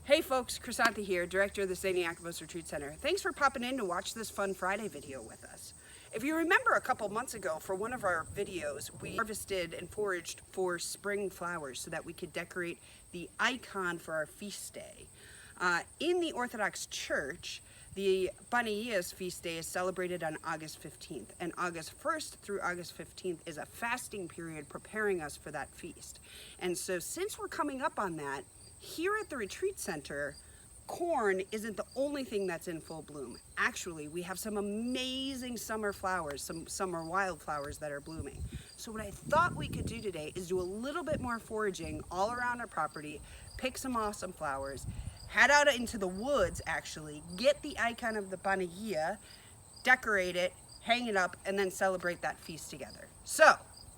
Hey folks, Chrysanthi here, Director of the St. Iachimos Retreat Center. Thanks for popping in to watch this fun Friday video with us. If you remember a couple months ago for one of our videos, we harvested and foraged for spring flowers so that we could decorate the icon for our feast day. In the Orthodox Church, the Panagyia's feast day is celebrated on August 15th, and August 1st through August 15th is a fasting period preparing us for that feast. And so since we're coming up on that, here at the retreat center, corn isn't the only thing that's in full bloom. Actually, we have some amazing summer flowers, some summer wildflowers that are blooming. So what I thought we could do today is do a little bit more foraging all around our property, pick some awesome flowers, head out into the woods actually, get the icon of the Panagia, decorate it, hang it up, and then celebrate that feast together. So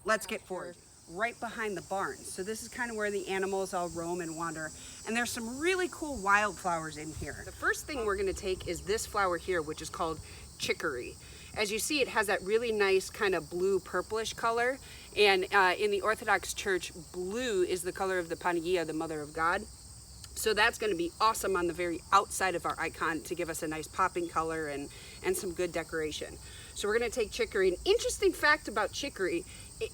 let's get forward. Right behind the barn. So this is kind of where the animals all roam and wander. And there's some really cool wildflowers in here. The first thing we're going to take is this flower here, which is called chicory. As you see, it has that really nice kind of blue purplish color. And in the Orthodox Church, blue is the color of the Panagia, the Mother of God. So that's going to be awesome on the very outside of our icon to give us a nice popping color and some good decoration. So we're going to take chicory. An interesting fact about chicory,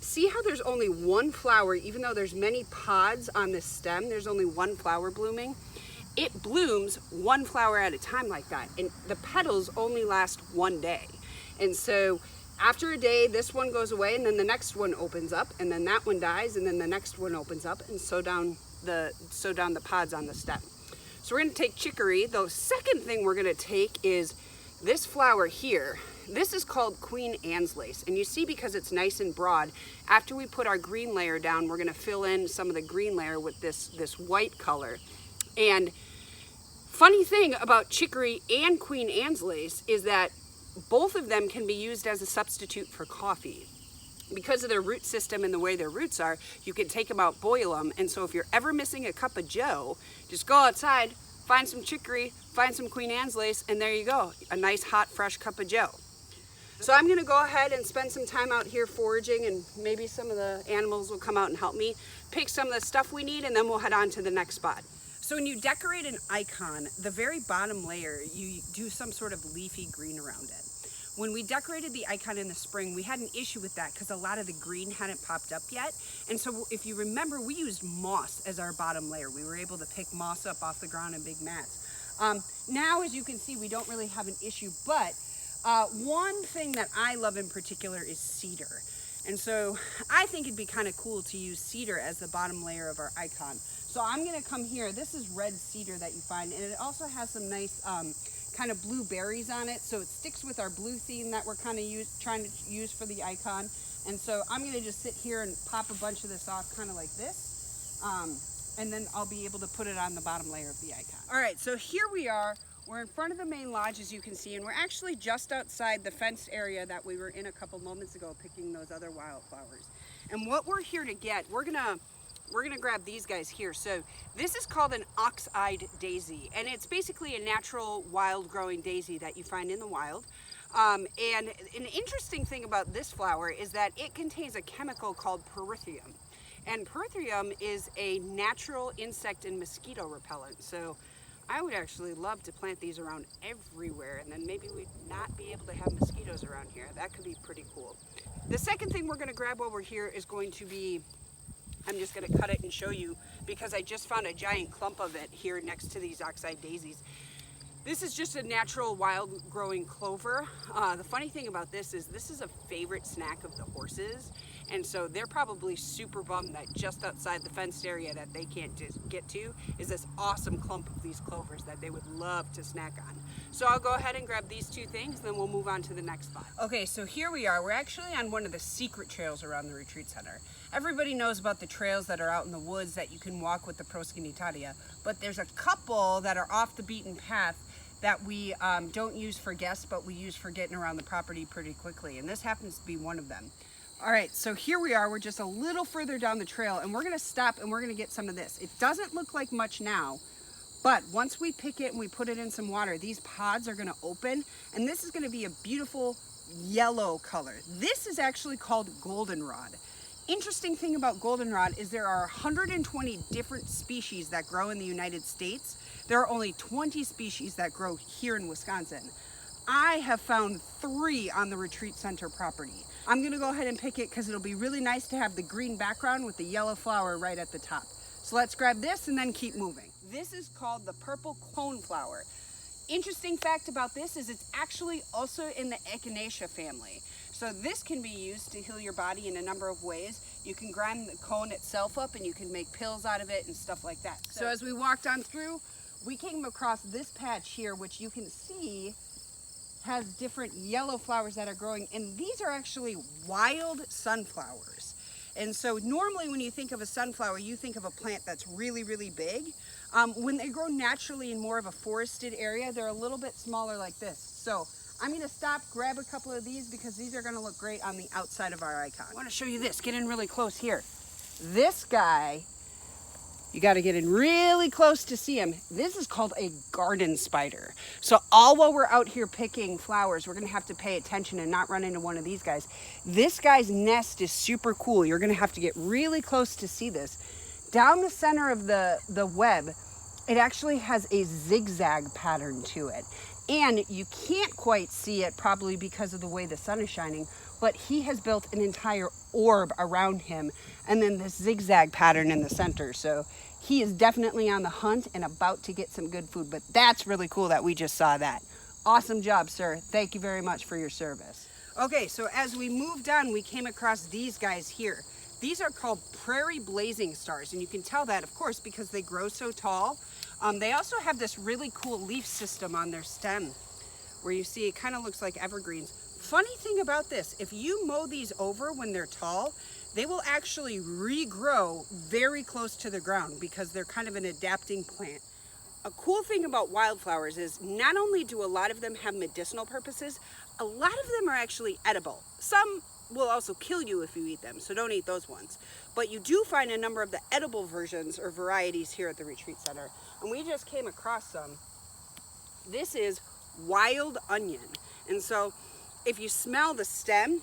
see how there's only one flower, even though there's many pods on this stem, there's only one flower blooming. It blooms one flower at a time like that, and the petals only last one day. And so after a day, this one goes away, and then the next one opens up, and then that one dies, and then the next one opens up, and so down the pods on the stem. So we're going to take chicory. The second thing we're going to take is this flower here. This is called Queen Anne's lace, and you see, because it's nice and broad, after we put our green layer down, we're going to fill in some of the green layer with this white color. And funny thing about chicory and Queen Anne's lace is that both of them can be used as a substitute for coffee. Because of their root system and the way their roots are, you can take them out, boil them, and so if you're ever missing a cup of joe, just go outside, find some chicory, find some Queen Anne's lace, and there you go, a nice hot fresh cup of joe. So I'm going to go ahead and spend some time out here foraging, and maybe some of the animals will come out and help me pick some of the stuff we need, and then we'll head on to the next spot. So when you decorate an icon, the very bottom layer, you do some sort of leafy green around it. When we decorated the icon in the spring, we had an issue with that because a lot of the green hadn't popped up yet. And so if you remember, we used moss as our bottom layer. We were able to pick moss up off the ground in big mats. Now, as you can see, we don't really have an issue, but one thing that I love in particular is cedar. And so I think it'd be kind of cool to use cedar as the bottom layer of our icon. So I'm going to come here. This is red cedar that you find, and it also has some nice kind of blue berries on it. So it sticks with our blue theme that we're kind of trying to use for the icon. And so I'm going to just sit here and pop a bunch of this off kind of like this. And then I'll be able to put it on the bottom layer of the icon. All right, so here we are. We're in front of the main lodge, as you can see, and we're actually just outside the fenced area that we were in a couple moments ago picking those other wildflowers. And what we're here to get, we're gonna grab these guys here. So this is called an ox-eyed daisy, and it's basically a natural wild growing daisy that you find in the wild. And an interesting thing about this flower is that it contains a chemical called perthium. And perthium is a natural insect and mosquito repellent. So I would actually love to plant these around everywhere, and then maybe we'd not be able to have mosquitoes around here. That could be pretty cool. The second thing we're going to grab while we're here is going to be, I'm just going to cut it and show you because I just found a giant clump of it here next to these ox-eyed daisies. This is just a natural wild growing clover. The funny thing about this is a favorite snack of the horses. And so they're probably super bummed that just outside the fenced area that they can't just get to is this awesome clump of these clovers that they would love to snack on. So I'll go ahead and grab these two things, then we'll move on to the next spot. Okay, so here we are. We're actually on one of the secret trails around the retreat center. Everybody knows about the trails that are out in the woods that you can walk with the proskyneitaria, but there's a couple that are off the beaten path that we don't use for guests, but we use for getting around the property pretty quickly, and this happens to be one of them. All right, so here we are. We're just a little further down the trail, and we're gonna stop and we're gonna get some of this. It doesn't look like much now, but once we pick it and we put it in some water, these pods are gonna open, and this is gonna be a beautiful yellow color. This is actually called goldenrod. Interesting thing about goldenrod is there are 120 different species that grow in the United States. There are only 20 species that grow here in Wisconsin. I have found 3 on the retreat center property. I'm gonna go ahead and pick it because it'll be really nice to have the green background with the yellow flower right at the top. So let's grab this and then keep moving. This is called the purple coneflower. Interesting fact about this is it's actually also in the Echinacea family. So this can be used to heal your body in a number of ways. You can grind the cone itself up and you can make pills out of it and stuff like that. So as we walked on through, we came across this patch here, which you can see has different yellow flowers that are growing, and these are actually wild sunflowers. And so normally when you think of a sunflower, you think of a plant that's really, really big. When they grow naturally in more of a forested area, they're a little bit smaller like this. So I'm gonna stop, grab a couple of these because these are gonna look great on the outside of our icon. I wanna show you this, get in really close here. This guy, you gotta get in really close to see him. This is called a garden spider. So all while we're out here picking flowers, we're gonna have to pay attention and not run into one of these guys. This guy's nest is super cool. You're gonna have to get really close to see this. Down the center of the web, it actually has a zigzag pattern to it. And you can't quite see it probably because of the way the sun is shining, but he has built an entire orb around him and then this zigzag pattern in the center. So he is definitely on the hunt and about to get some good food, but that's really cool that we just saw that. Awesome job, sir. Thank you very much for your service. Okay, so as we moved on, we came across these guys here. These are called prairie blazing stars, and you can tell that, of course, because they grow so tall. They also have this really cool leaf system on their stem where you see it kind of looks like evergreens. Funny thing about this, if you mow these over when they're tall, they will actually regrow very close to the ground because they're kind of an adapting plant. A cool thing about wildflowers is not only do a lot of them have medicinal purposes, a lot of them are actually edible. Some will also kill you if you eat them, so don't eat those ones. But you do find a number of the edible versions or varieties here at the retreat center. And we just came across some. This is wild onion. And so if you smell the stem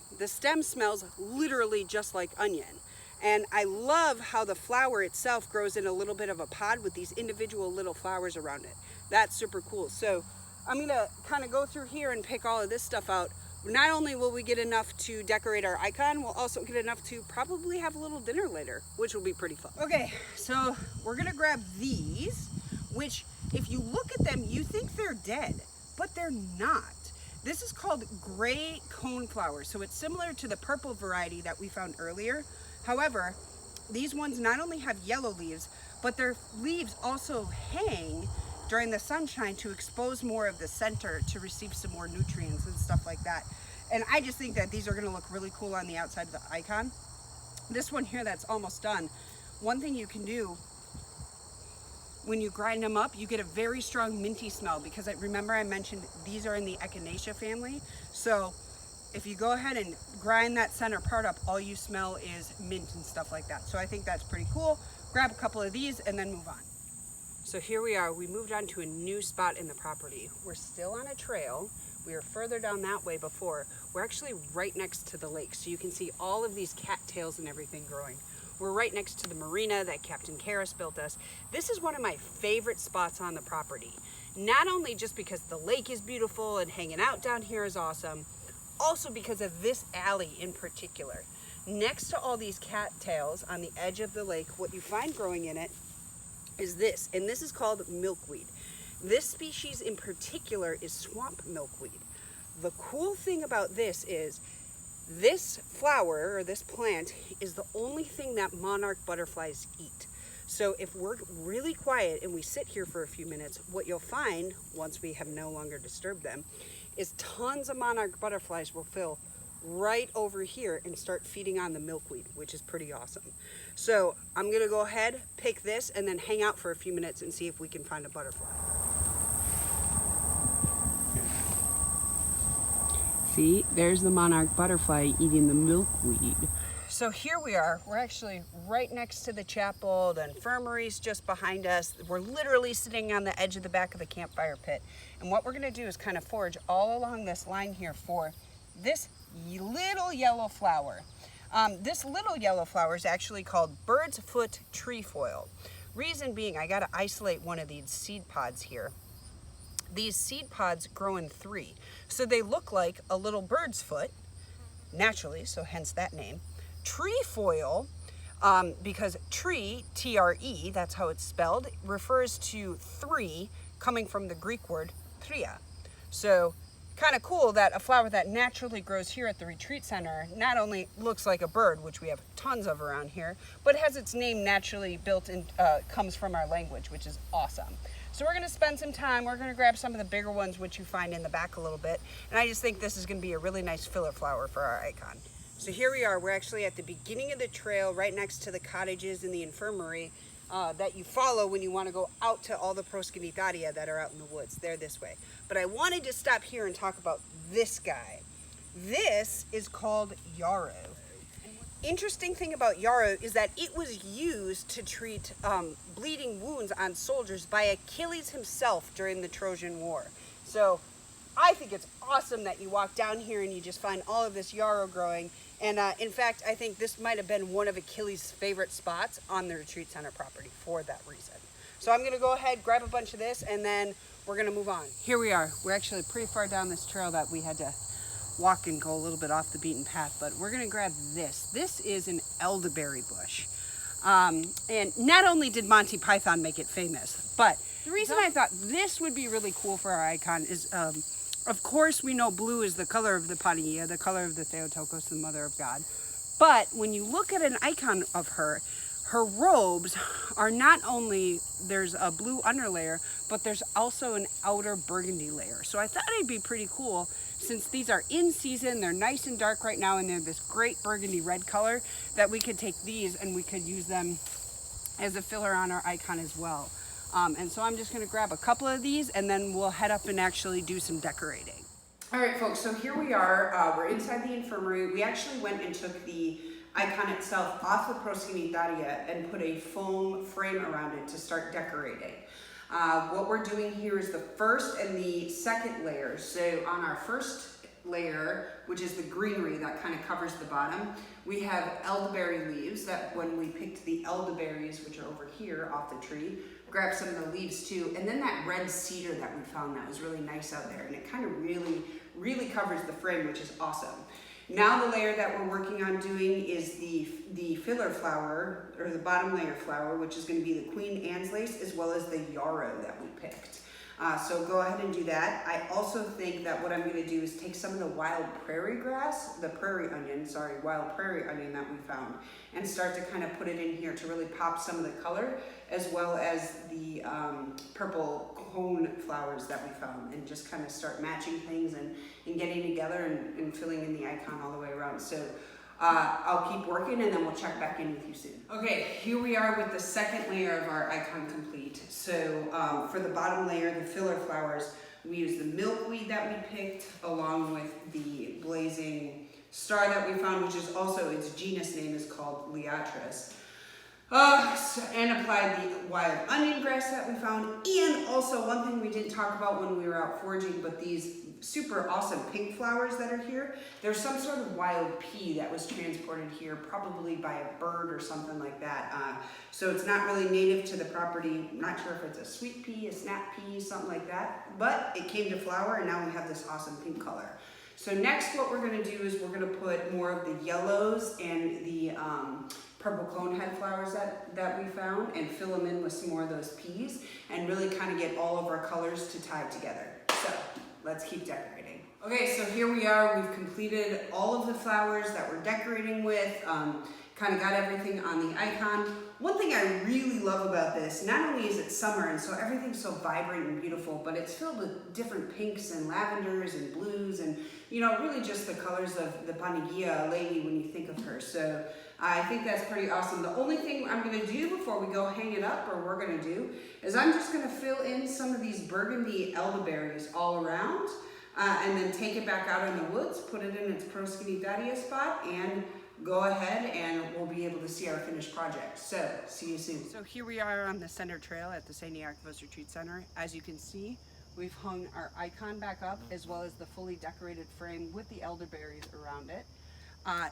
smells literally just like onion. And I love how the flower itself grows in a little bit of a pod with these individual little flowers around it. That's super cool. So I'm gonna kind of go through here and pick all of this stuff out. Not only will we get enough to decorate our icon, we'll also get enough to probably have a little dinner later, which will be pretty fun. Okay, so we're gonna grab these, which if you look at them, you think they're dead, but they're not. This is called gray coneflower, so it's similar to the purple variety that we found earlier. However, these ones not only have yellow leaves, but their leaves also hang during the sunshine to expose more of the center to receive some more nutrients and stuff like that. And I just think that these are gonna look really cool on the outside of the icon. This one here that's almost done, one thing you can do when you grind them up, you get a very strong minty smell because remember I mentioned these are in the Echinacea family. So if you go ahead and grind that center part up, all you smell is mint and stuff like that. So I think that's pretty cool. Grab a couple of these and then move on. So here we are, we moved on to a new spot in the property. We're still on a trail. We were further down that way before. We're actually right next to the lake, so you can see all of these cattails and everything growing. We're right next to the marina that Captain Karras built us. This is one of my favorite spots on the property. Not only just because the lake is beautiful and hanging out down here is awesome, also because of this alley in particular. Next to all these cattails on the edge of the lake, what you find growing in it is this, and this is called milkweed. This species in particular is swamp milkweed. The cool thing about this is this flower or this plant is the only thing that monarch butterflies eat. So if we're really quiet and we sit here for a few minutes, what you'll find once we have no longer disturbed them is tons of monarch butterflies will fill right over here and start feeding on the milkweed, which is pretty awesome. So I'm gonna go ahead, pick this, and then hang out for a few minutes and see if we can find a butterfly. See, there's the monarch butterfly eating the milkweed. So here we are, we're actually right next to the chapel, the infirmary's just behind us. We're literally sitting on the edge of the back of the campfire pit. And what we're gonna do is kind of forage all along this line here for this little yellow flower. This little yellow flower is actually called bird's foot trefoil. Reason being, I got to isolate one of these seed pods here. These seed pods grow in 3. So they look like a little bird's foot, naturally, so hence that name. Trefoil, because tree, T-R-E, that's how it's spelled, refers to 3, coming from the Greek word tria. So kind of cool that a flower that naturally grows here at the retreat center not only looks like a bird, which we have tons of around here, but has its name naturally built in, comes from our language, which is awesome. So we're gonna spend some time, we're gonna grab some of the bigger ones, which you find in the back a little bit, and I just think this is gonna be a really nice filler flower for our icon. So here we are, we're actually at the beginning of the trail, right next to the cottages and the infirmary that you follow when you wanna go out to all the Proskynetheria that are out in the woods. They're this way. But I wanted to stop here and talk about this guy. This is called yarrow. Interesting thing about yarrow is that it was used to treat bleeding wounds on soldiers by Achilles himself during the Trojan War. So I think it's awesome that you walk down here and you just find all of this yarrow growing. And in fact, I think this might have been one of Achilles' favorite spots on the retreat center property for that reason. So I'm gonna go ahead, grab a bunch of this, and then we're gonna move on. Here we are. We're actually pretty far down this trail that we had to walk and go a little bit off the beaten path, but we're gonna grab this. This is an elderberry bush. And not only did Monty Python make it famous, but the reason I thought this would be really cool for our icon is, of course, we know blue is the color of the Panagia, the color of the Theotokos, the Mother of God. But when you look at an icon of her, her robes are not only, there's a blue underlayer, but there's also an outer burgundy layer. So I thought it'd be pretty cool, since these are in season, they're nice and dark right now, and they're this great burgundy red color, that we could take these and we could use them as a filler on our icon as well. And so I'm just gonna grab a couple of these and then we'll head up and actually do some decorating. All right, folks, so here we are. We're inside the infirmary. We actually went and took the icon itself off the Proskynetheria and put a foam frame around it to start decorating. What we're doing here is the first and the second layers. So on our first layer, which is the greenery that kind of covers the bottom, we have elderberry leaves that when we picked the elderberries, which are over here off the tree, grab some of the leaves too, and then that red cedar that we found that was really nice out there, and it kind of really covers the frame, which is awesome. Now the layer that we're working on doing is the filler flower, or the bottom layer flower, which is going to be the Queen Anne's lace as well as the yarrow that we picked. So go ahead and do that. I also think that what I'm going to do is take some of the wild prairie grass, wild prairie onion that we found, and start to kind of put it in here to really pop some of the color, as well as the purple cone flowers that we found, and just kind of start matching things and getting together and filling in the icon all the way around. So I'll keep working and then we'll check back in with you soon. Okay, here we are with the second layer of our icon complete. So for the bottom layer, the filler flowers, we used the milkweed that we picked along with the blazing star that we found, which is also, its genus name is called Liatris. And applied the wild onion grass that we found, and also one thing we didn't talk about when we were out foraging, but these super awesome pink flowers that are here, there's some sort of wild pea that was transported here, probably by a bird or something like that. So it's not really native to the property. I'm not sure if it's a sweet pea, a snap pea, something like that, but it came to flower and now we have this awesome pink color. So next what we're gonna do is we're gonna put more of the yellows and the purple cone head flowers that we found and fill them in with some more of those peas and really kind of get all of our colors to tie together. So let's keep decorating. Okay, so here we are. We've completed all of the flowers that we're decorating with, kind of got everything on the icon. One thing I really love about this, not only is it summer and so everything's so vibrant and beautiful, but it's filled with different pinks and lavenders and blues and, you know, really just the colors of the Panagia lady when you think of her. So I think that's pretty awesome. The only thing I'm gonna do before we go hang it up, or we're gonna do, is I'm just gonna fill in some of these burgundy elderberries all around, and then take it back out in the woods, put it in its Proskynetheria spot, and go ahead and we'll be able to see our finished project. So, see you soon. So here we are on the center trail at the St. Iacovos Retreat Center. As you can see, we've hung our icon back up as well as the fully decorated frame with the elderberries around it.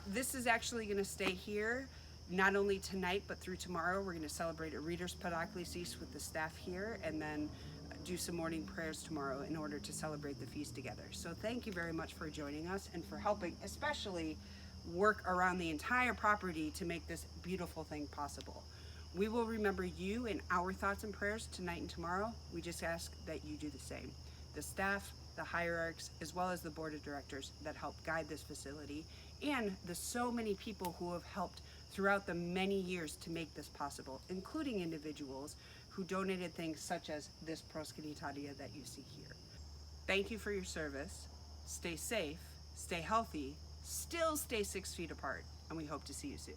This is actually going to stay here not only tonight but through tomorrow. We're going to celebrate a Reader's Paraklesis with the staff here, and then do some morning prayers tomorrow in order to celebrate the feast together. So thank you very much for joining us and for helping, especially work around the entire property to make this beautiful thing possible. We will remember you in our thoughts and prayers tonight and tomorrow. We just ask that you do the same. The staff, the hierarchs, as well as the board of directors that help guide this facility, and the so many people who have helped throughout the many years to make this possible, including individuals who donated things such as this proskyneitalia that you see here. Thank you for your service. Stay safe, stay healthy, still stay 6 feet apart, and we hope to see you soon.